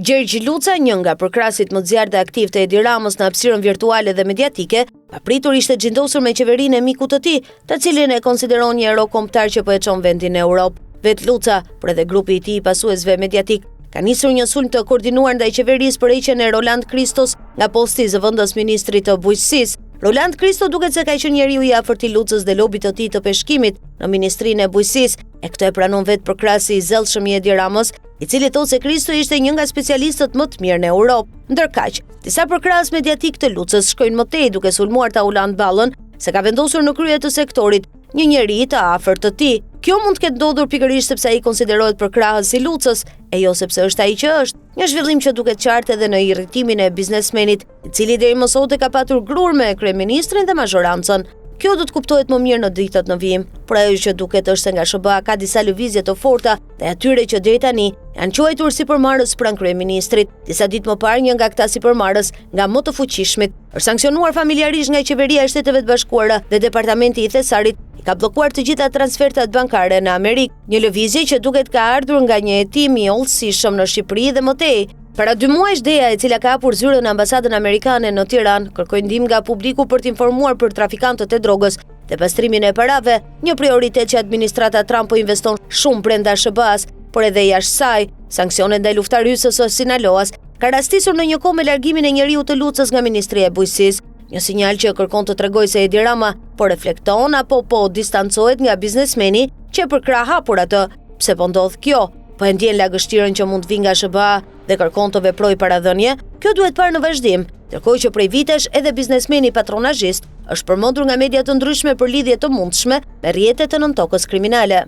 Gjergj Luca, një nga përkrasit më të zjarrt dhe aktiv të Edi Ramës në hapësirën virtuale dhe mediatike, papritur ishte xhindosur me qeverinë e mikut të tij, të cilin e konsideron një hero kombëtar që po e çon vendin në Europë. Vet Luca, por edhe grupi i tij i pasuesve mediatik, ka nisur një sulm të koordinuar ndaj qeverisë për heqjen e Roland Kristos nga posti i zëvendës ministrit të bujqësisë. Roland Kristo duket se ka qenë njeriu i afërt i Lucës dhe lobit të tij të peshkimit në Ministrinë e Bujqësisë, e këtë e pranon vetë përkrasi i zellshëm i Edi Ramës, i cili thotë se Kristo ishte një nga specialistët më të mirë në Europë. Ndërkaq, disa përkras mediatik të Lucës shkojnë më tej duke sulmuar Taulant Ballën se ka vendosur në krye të sektorit një njeri të afërt të tij. Kjo mund të ketë ndodhur pikërisht sepse ai konsiderohet përkrahës i Lucës, e jo sepse është ai që është. Një zhvillim që duket qartë edhe në irritimin e biznesmenit, i cili deri më sot e ka patur grur me kryeministrin dhe mazhorancën. Kjo do të kuptohet më mirë në ditët në vijim, por ajo që duket është se nga SBA ka disa lëvizje të forta dhe atyre që deri tani janë quajtur sipërmarrës pranë kryeministrit. Disa ditë më parë, një nga këta sipërmarrës, nga më të fuqishmit, është sanksionuar familjarisht nga qeveria e Shteteve të Bashkuara dhe departamenti i Thesarit i ka bllokuar të gjitha transfertat bankare në Amerikë, një lëvizje që duket ka ardhur nga një hetim i hollësishëm në Shqipëri dhe më tej. Para 2 muajsh Deja, e cila ka hapur zyrën në ambasadën amerikane në Tiranë, kërkoi ndihmë nga publiku për të informuar për trafikantët e drogës dhe pastrimin e parave, një prioritet që administrata Trump po investon shumë brenda SBA-s, por edhe jashtë saj. Sanksionet ndaj luftarysës së Sinaloas ka rastisur në një kohë me largimin e njeriu të Lucës nga Ministria e Bujqësisë, një sinjal që kërkon të tregojë se Edi Rama po reflekton apo po distancohet nga biznesmeni që përkrah hapur atë. Pse po ndodh kjo? Po e ndjen lagështirën që mund të vi nga SBA dhe kërkon të veprojë paradhënie? Kjo duhet parë në vazhdim, ndërkohë që prej vitesh edhe biznesmeni patronazhist është përmendur nga media të ndryshme për lidhje të mundshme me rrjetet të nëntokës kriminale.